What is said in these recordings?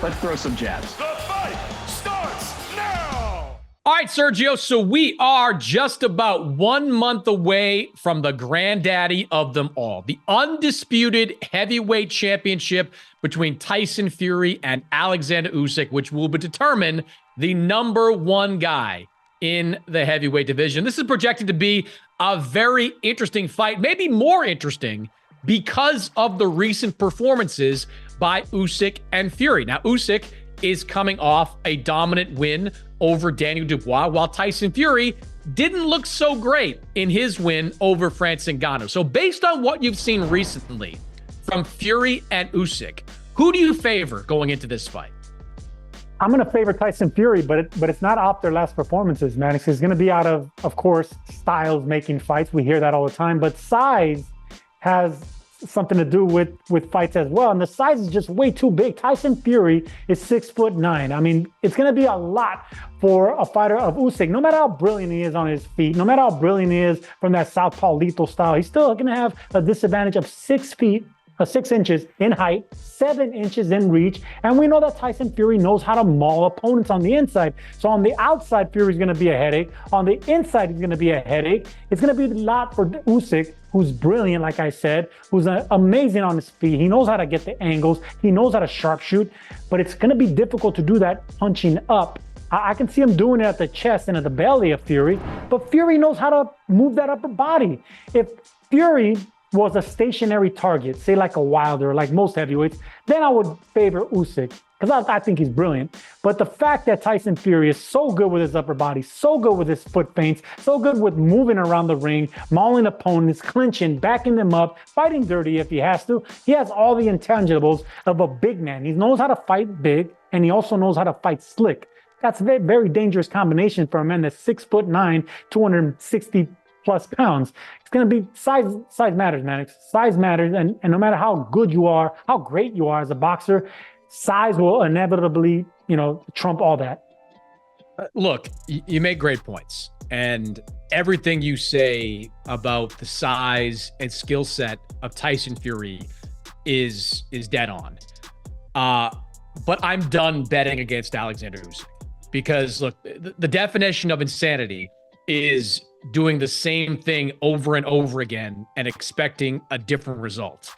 Let's throw some jabs. The fight starts now! All right, Sergio, so we are just about 1 month away from the granddaddy of them all, the undisputed heavyweight championship between Tyson Fury and Oleksandr Usyk, which will determine the number one guy in the heavyweight division. This is projected to be a very interesting fight, maybe more interesting because of the recent performances by Usyk and Fury. Now, Usyk is coming off a dominant win over Daniel Dubois, while Tyson Fury didn't look so great in his win over Francis Ngannou. So based on what you've seen recently from Fury and Usyk, who do you favor going into this fight? I'm going to favor Tyson Fury, but it's not off their last performances, man. It's going to be out of course, styles making fights. We hear that all the time, but size has something to do with fights as well. And the size is just way too big. Tyson Fury is 6'9". I mean, it's going to be a lot for a fighter of Usyk. No matter how brilliant he is on his feet, no matter how brilliant he is from that southpaw lethal style, he's still going to have a disadvantage of 6 inches in height, 7 inches in reach. And we know that Tyson Fury knows how to maul opponents on the inside. So on the outside, Fury's going to be a headache. On the inside, he's going to be a headache. It's going to be a lot for Usyk, who's brilliant, like I said, who's amazing on his feet. He knows how to get the angles. He knows how to sharpshoot, but it's going to be difficult to do that punching up. I can see him doing it at the chest and at the belly of Fury, but Fury knows how to move that upper body. If Fury was a stationary target, say like a Wilder, like most heavyweights, then I would favor Usyk because I think he's brilliant. But the fact that Tyson Fury is so good with his upper body, so good with his foot feints, so good with moving around the ring, mauling opponents, clinching, backing them up, fighting dirty if he has to, he has all the intangibles of a big man. He knows how to fight big, and he also knows how to fight slick. That's a very, very dangerous combination for a man that's 6'9", 260 plus pounds. It's going to be size matters, man. Size matters. And no matter how good you are, how great you are as a boxer, size will inevitably, trump all that. Look, you make great points. And everything you say about the size and skill set of Tyson Fury is dead on. But I'm done betting against Oleksandr Usyk because, look, the definition of insanity is doing the same thing over and over again and expecting a different result.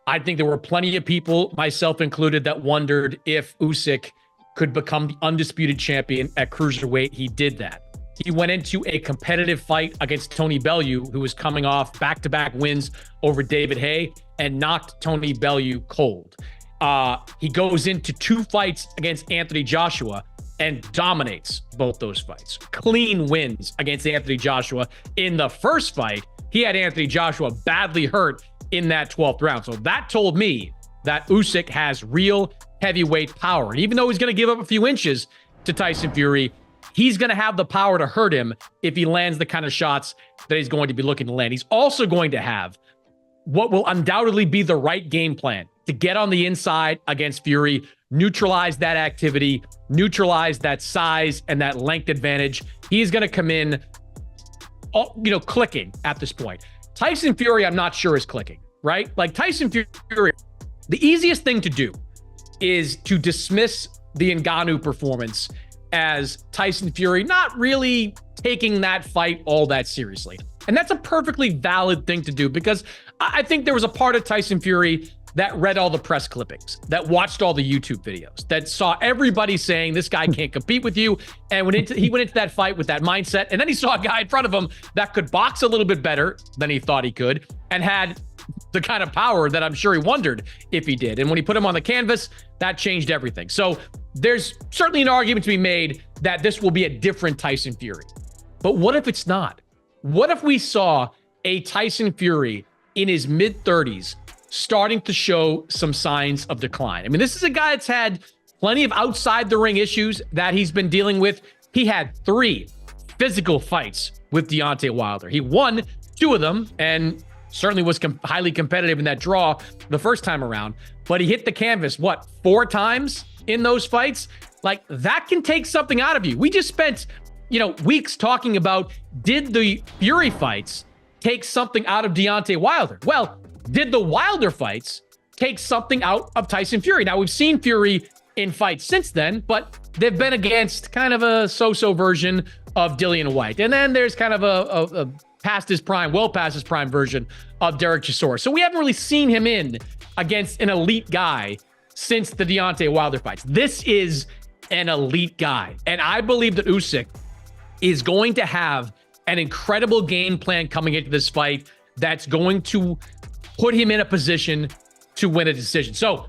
I think there were plenty of people, myself included, that wondered if Usyk could become the undisputed champion at cruiserweight. He did that. He went into a competitive fight against Tony Bellew, who was coming off back-to-back wins over David Haye, and knocked Tony Bellew cold. He goes into 2 fights against Anthony Joshua and dominates both those fights. Clean wins against Anthony Joshua. In the first fight, he had Anthony Joshua badly hurt in that 12th round. So that told me that Usyk has real heavyweight power. And even though he's going to give up a few inches to Tyson Fury, he's going to have the power to hurt him if he lands the kind of shots that he's going to be looking to land. He's also going to have what will undoubtedly be the right game plan to get on the inside against Fury, neutralize that activity, neutralize that size and that length advantage. He's going to come in, clicking at this point. Tyson Fury, I'm not sure is clicking, right? Like Tyson Fury, the easiest thing to do is to dismiss the Ngannou performance as Tyson Fury not really taking that fight all that seriously. And that's a perfectly valid thing to do because I think there was a part of Tyson Fury that read all the press clippings, that watched all the YouTube videos, that saw everybody saying this guy can't compete with you. And he went into that fight with that mindset. And then he saw a guy in front of him that could box a little bit better than he thought he could and had the kind of power that I'm sure he wondered if he did. And when he put him on the canvas, that changed everything. So there's certainly an argument to be made that this will be a different Tyson Fury. But what if it's not? What if we saw a Tyson Fury in his mid-30s starting to show some signs of decline? I mean, this is a guy that's had plenty of outside the ring issues that he's been dealing with. He had 3 physical fights with Deontay Wilder. He won 2 of them and certainly was highly competitive in that draw the first time around, but he hit the canvas, 4 times in those fights? Like, that can take something out of you. We just spent, weeks talking about, did the Fury fights take something out of Deontay Wilder? Well, did the Wilder fights take something out of Tyson Fury? Now, we've seen Fury in fights since then, but they've been against kind of a so-so version of Dillian White. And then there's kind of a past his prime, well past his prime version of Derek Chisora. So we haven't really seen him in against an elite guy since the Deontay Wilder fights. This is an elite guy. And I believe that Usyk is going to have an incredible game plan coming into this fight that's going to put him in a position to win a decision. So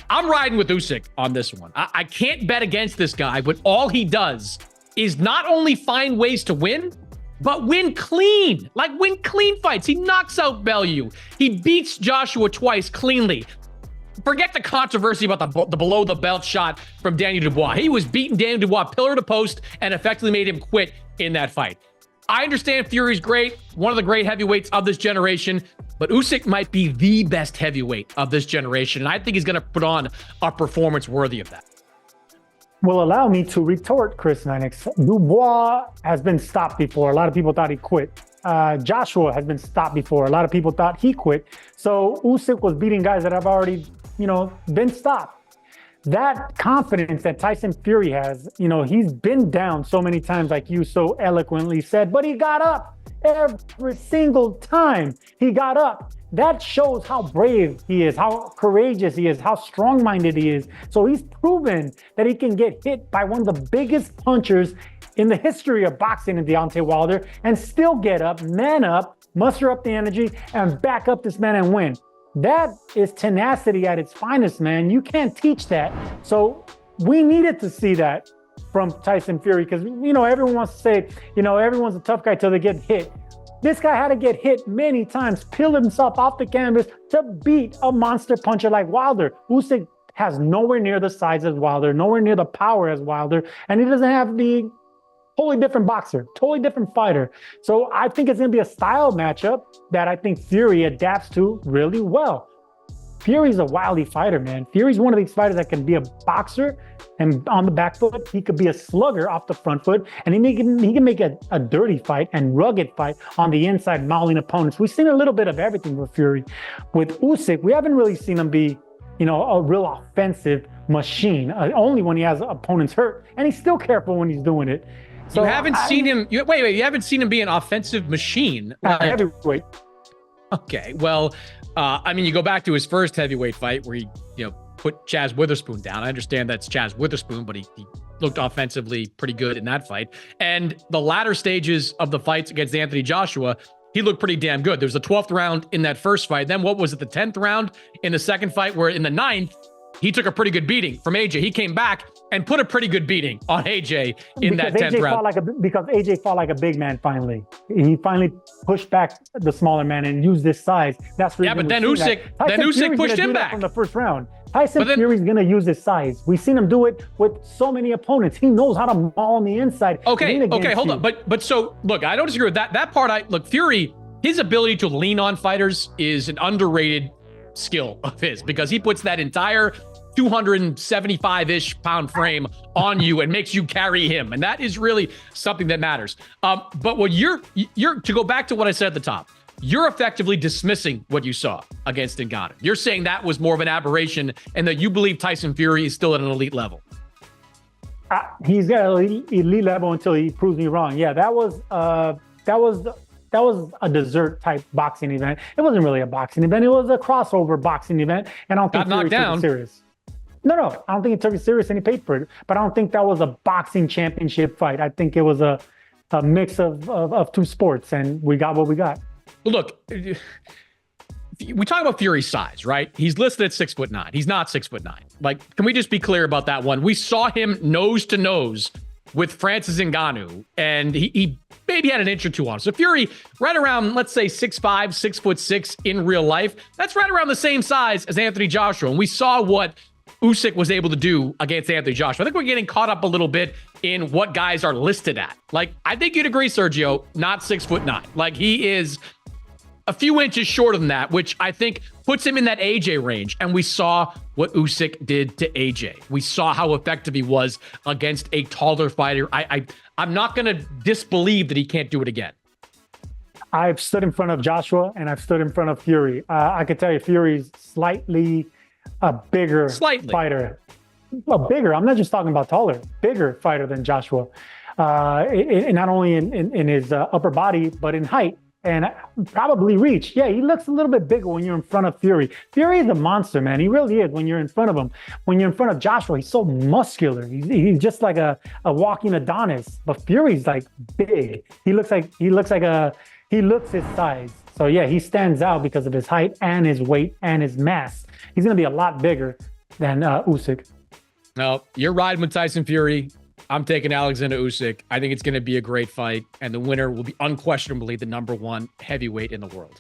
I'm riding with Usyk on this one. I can't bet against this guy, but all he does is not only find ways to win, but win clean. Like, win clean fights. He knocks out Bellew. He beats Joshua twice cleanly. Forget the controversy about the below the belt shot from Daniel Dubois. He was beating Daniel Dubois pillar to post and effectively made him quit in that fight. I understand Fury's great, one of the great heavyweights of this generation, but Usyk might be the best heavyweight of this generation, and I think he's going to put on a performance worthy of that. Well, allow me to retort, Chris Mannix. Dubois has been stopped before. A lot of people thought he quit. Joshua has been stopped before. A lot of people thought he quit. So Usyk was beating guys that have already, been stopped. That confidence that Tyson Fury has, he's been down so many times, like you so eloquently said, but he got up every single time he got up. That shows how brave he is, how courageous he is, how strong-minded he is. So he's proven that he can get hit by one of the biggest punchers in the history of boxing in Deontay Wilder and still get up, man up, muster up the energy, and back up this man and win. That is tenacity at its finest, man. You can't teach that. So we needed to see that from Tyson Fury because, everyone wants to say, everyone's a tough guy till they get hit. This guy had to get hit many times, peel himself off the canvas to beat a monster puncher like Wilder. Usyk has nowhere near the size as Wilder, nowhere near the power as Wilder, and he doesn't have the totally different boxer, totally different fighter. So I think it's going to be a style matchup that I think Fury adapts to really well. Fury's a wily fighter, man. Fury's one of these fighters that can be a boxer and on the back foot. He could be a slugger off the front foot, and he can make a dirty fight and rugged fight on the inside, mauling opponents. We've seen a little bit of everything with Fury. With Usyk, we haven't really seen him be, a real offensive machine, only when he has opponents hurt, and he's still careful when he's doing it. So you haven't seen him. Wait. You haven't seen him be an offensive machine. Heavyweight. Okay. Well, you go back to his first heavyweight fight where he, put Chaz Witherspoon down. I understand that's Chaz Witherspoon, but he looked offensively pretty good in that fight. And the latter stages of the fights against Anthony Joshua, he looked pretty damn good. There was the 12th round in that first fight. Then what was it? The 10th round in the second fight, where in the 9th, he took a pretty good beating from AJ. He came back and put a pretty good beating on AJ in that 10th round. Because AJ fought like a big man finally. He finally pushed back the smaller man and used this size. That's but then Usyk pushed him back from the first round. Tyson Fury's going to use his size. We've seen him do it with so many opponents. He knows how to maul on the inside. Okay, hold on. But so, look, I don't disagree with that. That part, Fury, his ability to lean on fighters is an underrated skill of his, because he puts that entire 275-ish pound frame on you and makes you carry him. And that is really something that matters. But what you're to go back to what I said at the top, you're effectively dismissing what you saw against Ngannou. You're saying that was more of an aberration and that you believe Tyson Fury is still at an elite level. He's got an elite level until he proves me wrong. Yeah, that was a dessert type boxing event. It wasn't really a boxing event. It was a crossover boxing event. And I don't think Fury took it serious. No, I don't think he took it serious and he paid for it. But I don't think that was a boxing championship fight. I think it was a mix of two sports, and we got what we got. Look, we talk about Fury's size, right? He's listed at 6'9". He's not 6'9". Like, can we just be clear about that one? We saw him nose to nose with Francis Ngannou, and he maybe had an inch or two on. So Fury, right around, let's say 6'5", 6'6" in real life. That's right around the same size as Anthony Joshua. And we saw what Usyk was able to do against Anthony Joshua. I think we're getting caught up a little bit in what guys are listed at. Like, I think you'd agree, Sergio, not 6'9". Like, he is a few inches shorter than that, which I think puts him in that AJ range. And we saw what Usyk did to AJ. We saw how effective he was against a taller fighter. I'm not going to disbelieve that he can't do it again. I've stood in front of Joshua and I've stood in front of Fury. I can tell you Fury's slightly a bigger fighter. well, bigger. I'm not just talking about taller, bigger fighter than Joshua. Not only in his upper body, but in height and probably reach. Yeah, he looks a little bit bigger when you're in front of Fury. Fury is a monster, man. He really is when you're in front of him. When you're in front of Joshua, he's so muscular. He's just like a walking Adonis. But Fury's like big. He looks his size. So yeah, he stands out because of his height and his weight and his mass. He's going to be a lot bigger than Usyk. No, you're riding with Tyson Fury. I'm taking Oleksandr Usyk. I think it's going to be a great fight, and the winner will be unquestionably the #1 heavyweight in the world.